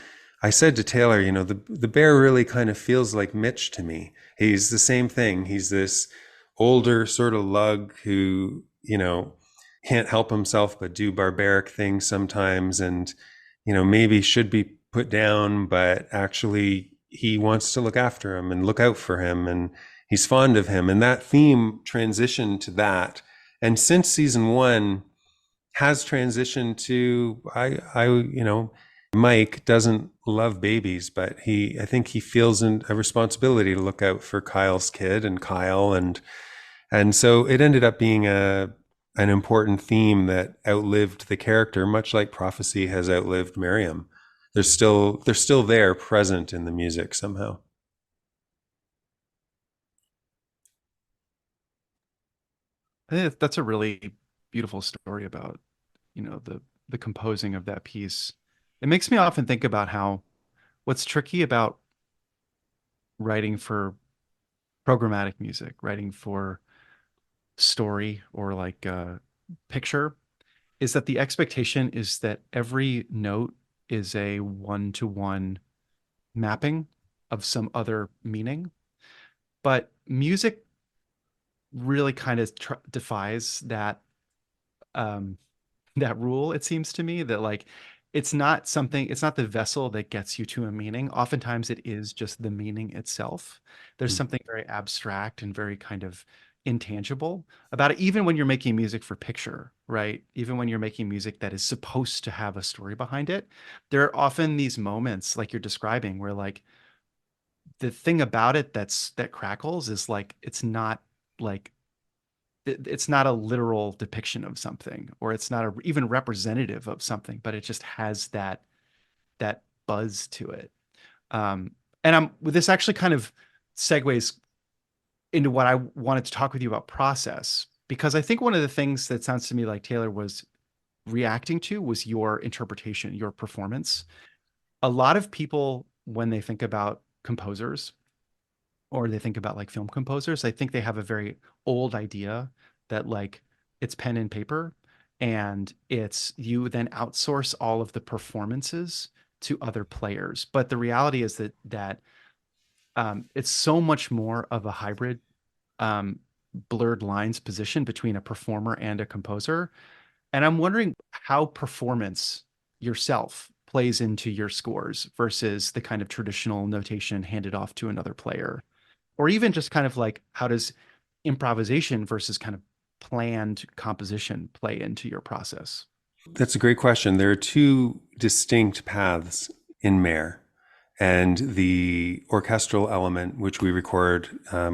I said to Taylor, the bear really kind of feels like Mitch to me. He's the same thing. He's this older sort of lug who, can't help himself but do barbaric things sometimes, and, maybe should be put down, but actually he wants to look after him and look out for him, and he's fond of him. And that theme transitioned to that. And since season 1 has transitioned to, Mike doesn't love babies, but I think he feels a responsibility to look out for Kyle's kid and Kyle. And so it ended up being an important theme that outlived the character, much like prophecy has outlived Miriam. They're still there, present in the music somehow. I think that's a really beautiful story about, the composing of that piece. It makes me often think about how what's tricky about writing for programmatic music, writing for story or like picture, is that the expectation is that every note is a one-to-one mapping of some other meaning. But music really kind of defies that that rule. It seems to me that like it's not the vessel that gets you to a meaning. Oftentimes it is just the meaning itself. There's something very abstract and very kind of intangible about it, even when you're making music for picture, right? Even when you're making music that is supposed to have a story behind it, there are often these moments like you're describing where like the thing about it that crackles is like like it's not a literal depiction of something, or it's not even representative of something, but it just has that buzz to it. And this actually kind of segues into what I wanted to talk with you about process, because I think one of the things that sounds to me like Taylor was reacting to was your interpretation, your performance. A lot of people, when they think about composers, or they think about like film composers, I think they have a very old idea that like it's pen and paper, and it's you then outsource all of the performances to other players. But the reality is that it's so much more of a hybrid, blurred lines position between a performer and a composer. And I'm wondering how performance yourself plays into your scores versus the kind of traditional notation handed off to another player. Or even just kind of like, how does improvisation versus kind of planned composition play into your process? That's a great question. There are 2 distinct paths in Mare. And the orchestral element, which we record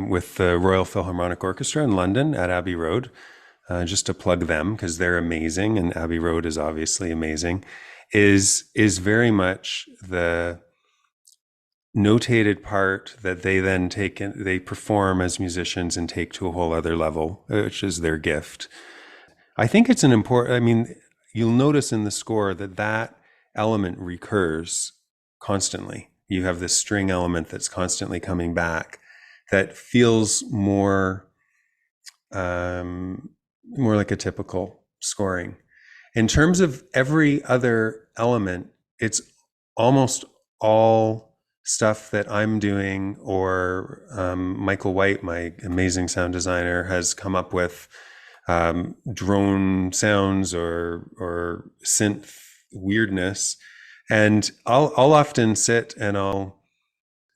with the Royal Philharmonic Orchestra in London at Abbey Road, just to plug them because they're amazing, and Abbey Road is obviously amazing, is very much the notated part that they then they perform as musicians and take to a whole other level, which is their gift. I think it's you'll notice in the score that element recurs constantly. You have this string element that's constantly coming back that feels more more like a typical scoring. In terms of every other element, it's almost all stuff that I'm doing, or Michael White, my amazing sound designer, has come up with, drone sounds or synth weirdness. And I'll often sit and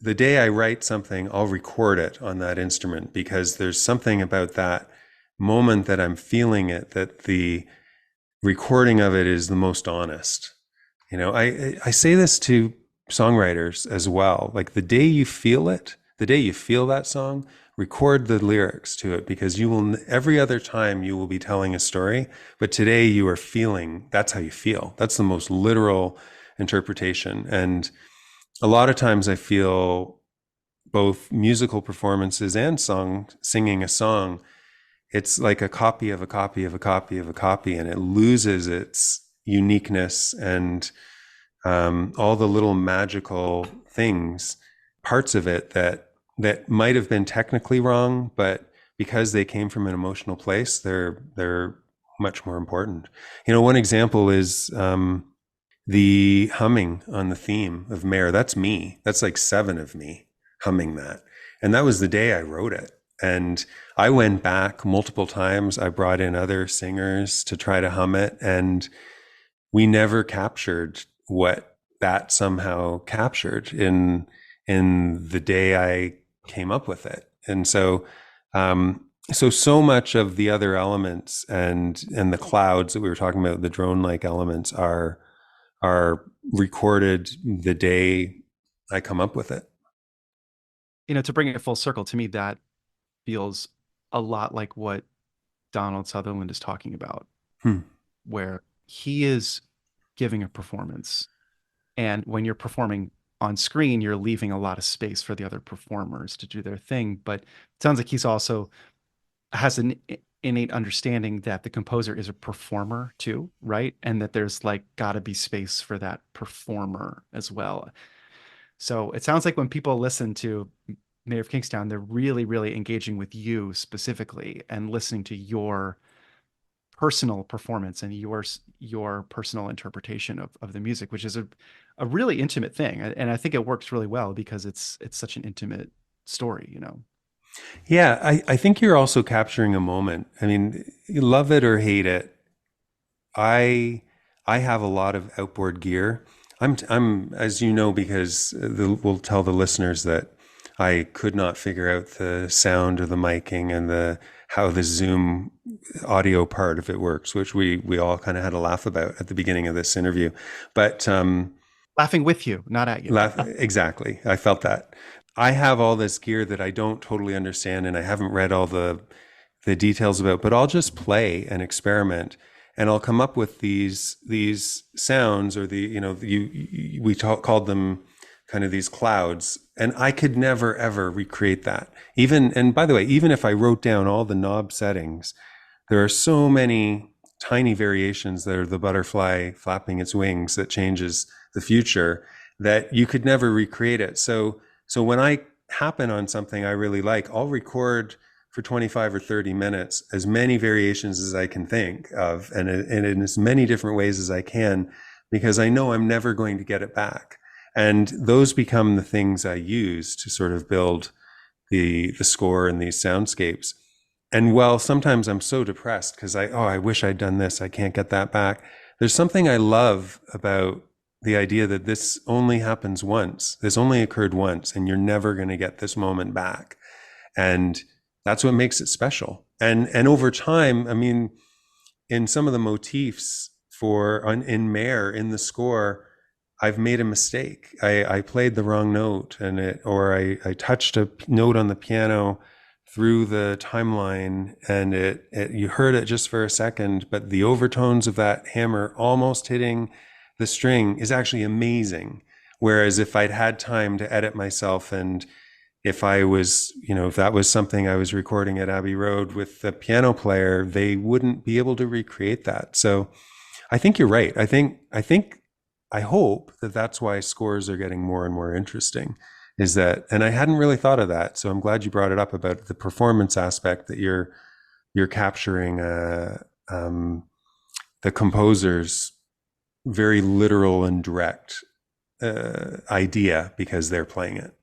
the day I write something, I'll record it on that instrument, because there's something about that moment that I'm feeling it, that the recording of it is the most honest. You know, I say this to songwriters as well. Like, the day you feel it, the day you feel that song, record the lyrics to it, because you will, every other time you will be telling a story, but today you are feeling, that's how you feel. That's the most literal interpretation. And a lot of times I feel both musical performances and singing a song, it's like a copy of a copy of a copy of a copy, and it loses its uniqueness and all the little magical things, parts of it that might have been technically wrong, but because they came from an emotional place, they're much more important. You know, one example is the humming on the theme of Mare. That's me. That's like 7 of me humming that. And that was the day I wrote it. And I went back multiple times. I brought in other singers to try to hum it. And we never captured what that somehow captured in the day I came up with it. And so so much of the other elements and the clouds that we were talking about, the drone-like elements, are recorded the day I come up with it. You know, to bring it full circle, to me, that feels a lot like what Donald Sutherland is talking about, where he is giving a performance. And when you're performing on screen, you're leaving a lot of space for the other performers to do their thing. But it sounds like he's also has an innate understanding that the composer is a performer too, right? And that there's like got to be space for that performer as well. So it sounds like when people listen to Mayor of Kingstown, they're really, really engaging with you specifically and listening to your personal performance and your personal interpretation of the music, which is a really intimate thing. And I think it works really well because it's such an intimate story, you know? Yeah, I think you're also capturing a moment. I mean, you love it or hate it, I have a lot of outboard gear. I'm as you know, because we'll tell the listeners that I could not figure out the sound or the miking and how the Zoom audio part of it works, which we all kind of had a laugh about at the beginning of this interview. But laughing with you, not at you. Exactly. I felt that. I have all this gear that I don't totally understand, and I haven't read all the details about, but I'll just play and experiment, and I'll come up with these sounds, or called them kind of these clouds, and I could never ever recreate that. And by the way, even if I wrote down all the knob settings, there are so many tiny variations that are the butterfly flapping its wings that changes the future, that you could never recreate it. So when I happen on something I really like, I'll record for 25 or 30 minutes as many variations as I can think of, and in as many different ways as I can, because I know I'm never going to get it back. And those become the things I use to sort of build the score and these soundscapes. And while sometimes I'm so depressed because I wish I'd done this, I can't get that back, there's something I love about the idea that this only happens once. This only occurred once, and you're never going to get this moment back. And that's what makes it special. And over time, I mean, in some of the motifs in Mare, in the score, I've made a mistake. I played the wrong note, or I touched a note on the piano through the timeline, and you heard it just for a second, but the overtones of that hammer almost hitting the string is actually amazing. Whereas if I'd had time to edit myself, and if that was something I was recording at Abbey Road with the piano player, they wouldn't be able to recreate that. So I think you're right. I hope that that's why scores are getting more and more interesting, and I hadn't really thought of that. So I'm glad you brought it up about the performance aspect that you're you're capturing the composer's very literal and direct idea because they're playing it.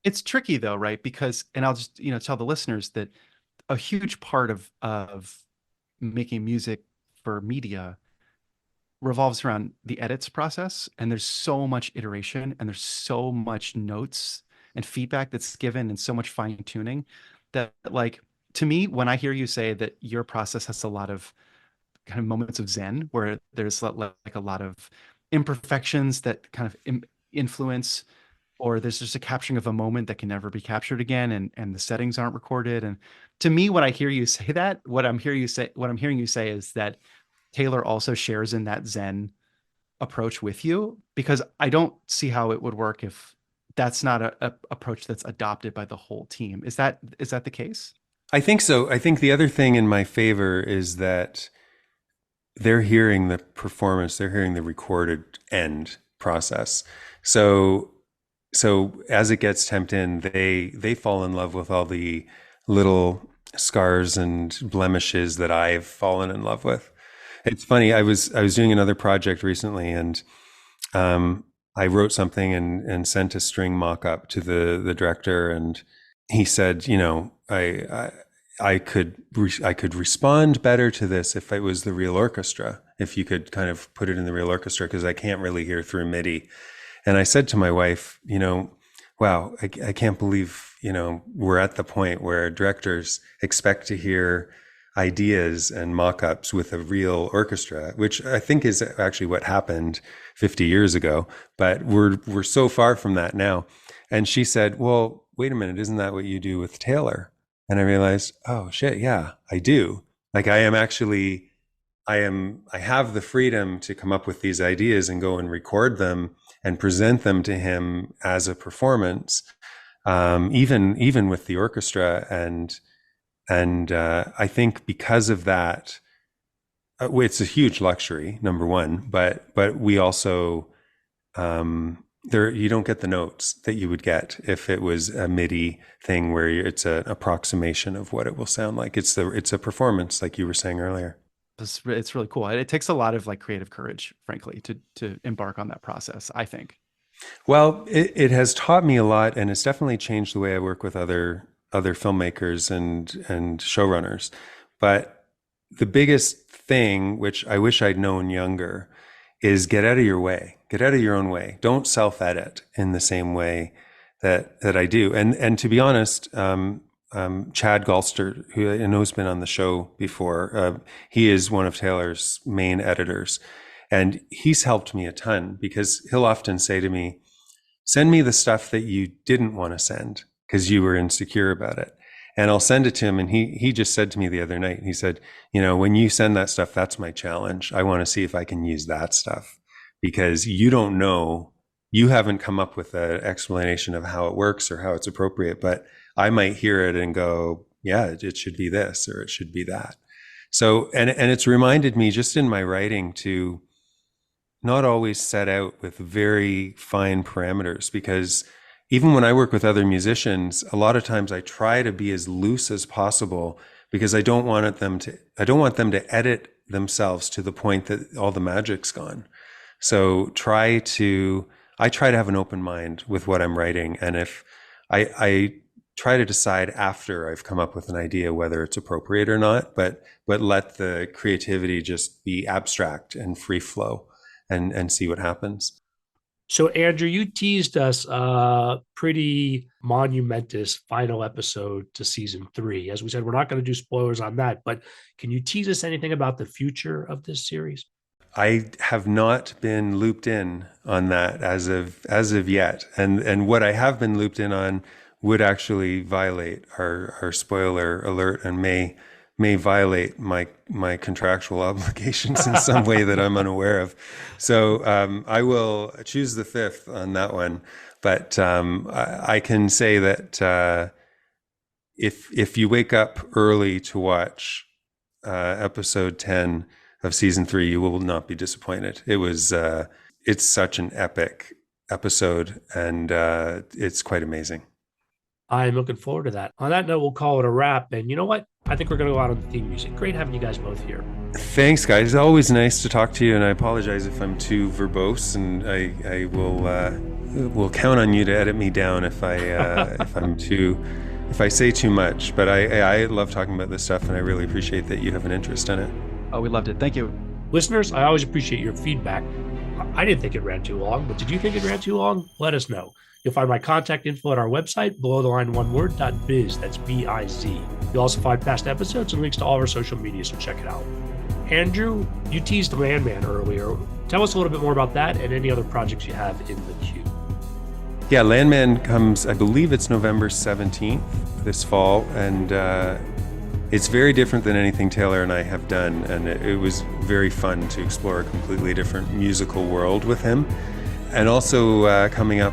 It's tricky though, right? Because, and I'll just, tell the listeners that a huge part of making music for media revolves around the edits process, and there's so much iteration and there's so much notes and feedback that's given and so much fine tuning that, like, to me, when I hear you say that your process has a lot of kind of moments of zen where there's like a lot of imperfections that kind of influence, or there's just a capturing of a moment that can never be captured again, and the settings aren't recorded. And to me, when I hear you say that, what I'm hearing you say is that Taylor also shares in that zen approach with you, because I don't see how it would work if that's not a approach that's adopted by the whole team. Is that the case? I think so. I think the other thing in my favor is that they're hearing the performance, they're hearing the recorded end process. So as it gets temped in, they fall in love with all the little scars and blemishes that I've fallen in love with. It's funny. I was doing another project recently, and I wrote something and sent a string mock-up to the director, and he said, I could respond better to this if it was the real orchestra, if you could kind of put it in the real orchestra, because I can't really hear through MIDI. And I said to my wife, wow, I can't believe, we're at the point where directors expect to hear ideas and mock-ups with a real orchestra, which I think is actually what happened 50 years ago. But we're so far from that now. And she said, well, wait a minute, isn't that what you do with Taylor? And I realized, oh shit, yeah, I do. Like I have the freedom to come up with these ideas and go and record them and present them to him as a performance, even with the orchestra. And I think because of that, it's a huge luxury, number one, but we also, you don't get the notes that you would get if it was a MIDI thing where it's an approximation of what it will sound like. It's a performance, like you were saying earlier. It's really cool. It takes a lot of like creative courage, frankly, to embark on that process, I think. Well, it has taught me a lot, and it's definitely changed the way I work with other filmmakers and showrunners. But the biggest thing, which I wish I'd known younger, is get out of your way. Get out of your own way. Don't self-edit in the same way that I do. And to be honest, Chad Galster, who I know has been on the show before, he is one of Taylor's main editors. And he's helped me a ton, because he'll often say to me, send me the stuff that you didn't want to send because you were insecure about it. And I'll send it to him. And he just said to me the other night, he said, when you send that stuff, that's my challenge. I want to see if I can use that stuff, because you don't know, you haven't come up with an explanation of how it works or how it's appropriate, but I might hear it and go, yeah, it should be this, or it should be that. So, and it's reminded me just in my writing to not always set out with very fine parameters, because even when I work with other musicians, a lot of times I try to be as loose as possible, because I don't want them to edit themselves to the point that all the magic's gone. So I try to have an open mind with what I'm writing. And if I try to decide after I've come up with an idea whether it's appropriate or not, but let the creativity just be abstract and free flow and see what happens. So, Andrew, you teased us a pretty monumentous final episode to season 3. As we said, we're not going to do spoilers on that, but can you tease us anything about the future of this series? I have not been looped in on that as of yet, and what I have been looped in on would actually violate our spoiler alert, and may violate my contractual obligations in some way that I'm unaware of. So I will choose the fifth on that one. But I can say that if you wake up early to watch episode 10 of season 3, you will not be disappointed. It's such an epic episode, and it's quite amazing. I'm looking forward to that. On that note, we'll call it a wrap. And you know what? I think we're going to go out on the theme music. Great having you guys both here. Thanks, guys. It's always nice to talk to you, and I apologize if I'm too verbose, and I will count on you to edit me down if I say too much. But I love talking about this stuff, and I really appreciate that you have an interest in it. Oh, we loved it. Thank you. Listeners, I always appreciate your feedback. I didn't think it ran too long, but did you think it ran too long? Let us know. You'll find my contact info at our website, belowtheline1word.biz. That's B-I-Z. You'll also find past episodes and links to all of our social media, so check it out. Andrew, you teased Landman earlier. Tell us a little bit more about that and any other projects you have in the queue. Yeah, Landman comes, I believe it's November 17th this fall, and it's very different than anything Taylor and I have done, and it was very fun to explore a completely different musical world with him. And also coming up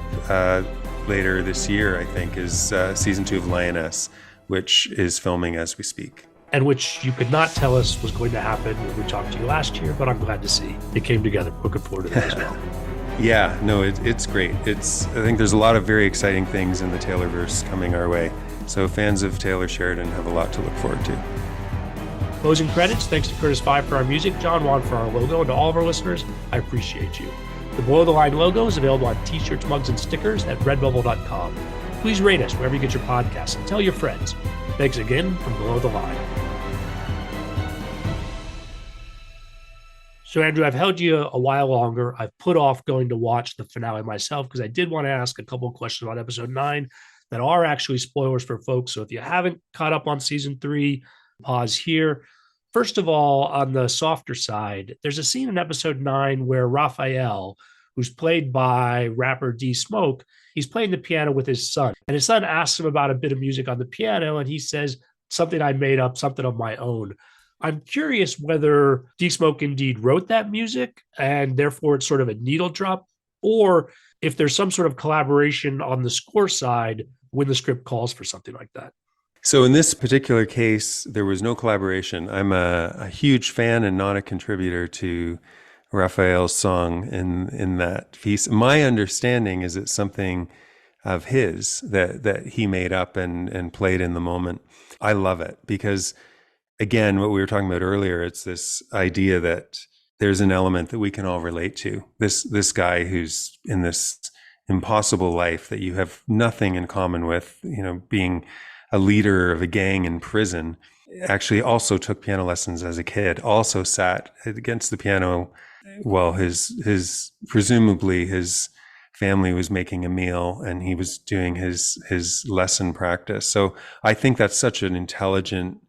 later this year, I think, is season 2 of Lioness, which is filming as we speak. And which you could not tell us was going to happen when we talked to you last year, but I'm glad to see it came together. Looking forward to that as well. Yeah, no, it's great. I think there's a lot of very exciting things in the Taylorverse coming our way. So fans of Taylor Sheridan have a lot to look forward to. Closing credits, thanks to Curtis Five for our music, John Wan for our logo, and to all of our listeners, I appreciate you. The Below the Line logo is available on t-shirts, mugs, and stickers at redbubble.com. Please rate us wherever you get your podcasts and tell your friends. Thanks again from Below the Line. So, Andrew, I've held you a while longer. I've put off going to watch the finale myself because I did want to ask a couple of questions about episode 9 that are actually spoilers for folks. So if you haven't caught up on season 3, pause here. First of all, on the softer side, there's a scene in episode 9 where Raphael, who's played by rapper D Smoke, he's playing the piano with his son. And his son asks him about a bit of music on the piano, and he says, something I made up, something of my own. I'm curious whether D Smoke indeed wrote that music, and therefore it's sort of a needle drop, or if there's some sort of collaboration on the score side when the script calls for something like that. So in this particular case, there was no collaboration. I'm a huge fan and not a contributor to Raphael's song in that piece. My understanding is it's something of his that he made up and played in the moment. I love it because, again, what we were talking about earlier, it's this idea that there's an element that we can all relate to. This guy who's in this impossible life that you have nothing in common with, being a leader of a gang in prison, actually also took piano lessons as a kid, also sat against the piano while his presumably his family was making a meal and he was doing his lesson practice. So I think that's such an intelligent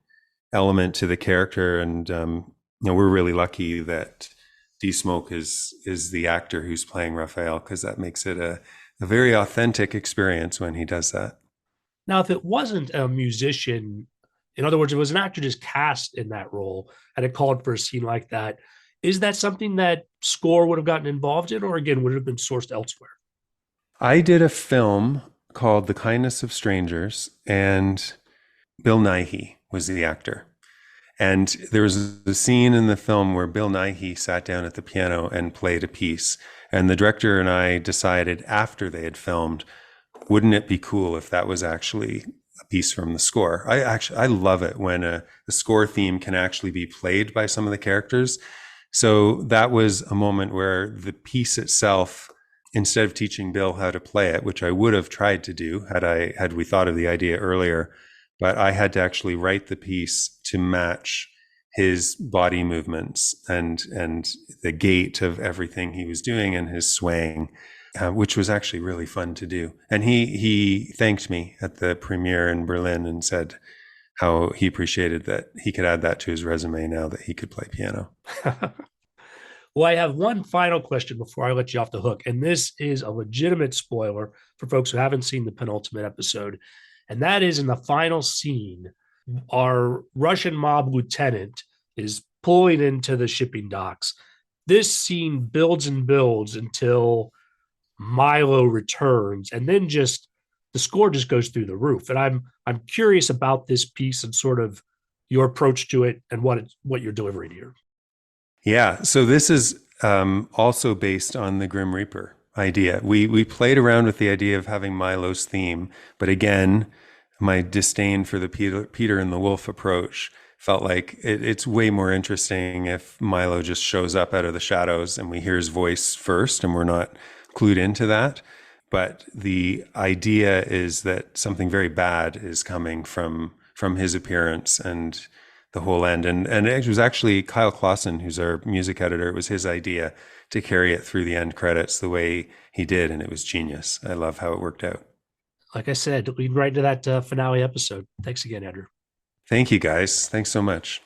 element to the character, and we're really lucky that D Smoke is the actor who's playing Raphael, because that makes it a very authentic experience when he does that. Now, if it wasn't a musician, in other words, it was an actor just cast in that role and it called for a scene like that, is that something that score would have gotten involved in, or again, would it have been sourced elsewhere? I did a film called The Kindness of Strangers, and Bill Nighy was the actor. And there was a scene in the film where Bill Nighy sat down at the piano and played a piece. And the director and I decided after they had filmed, wouldn't it be cool if that was actually a piece from the score? I love it when a score theme can actually be played by some of the characters. So that was a moment where the piece itself, instead of teaching Bill how to play it, which I would have tried to do had we thought of the idea earlier, but I had to actually write the piece to match his body movements and the gait of everything he was doing and his swaying, which was actually really fun to do. And he thanked me at the premiere in Berlin and said how he appreciated that he could add that to his resume now that he could play piano. Well, I have one final question before I let you off the hook, and this is a legitimate spoiler for folks who haven't seen the penultimate episode. And that is, in the final scene, our Russian mob lieutenant is pulling into the shipping docks. This scene builds and builds until Milo returns, and then just the score just goes through the roof. And I'm curious about this piece and sort of your approach to it and what you're delivering here. Yeah, so this is also based on the Grim Reaper. idea. We played around with the idea of having Milo's theme, but again, my disdain for the Peter and the Wolf approach felt like it's way more interesting if Milo just shows up out of the shadows and we hear his voice first and we're not clued into that. But the idea is that something very bad is coming from his appearance and the whole end. And it was actually Kyle Clausen, who's our music editor, it was his idea to carry it through the end credits the way he did. And it was genius. I love how it worked out. Like I said, lead right into that finale episode. Thanks again, Andrew. Thank you, guys. Thanks so much.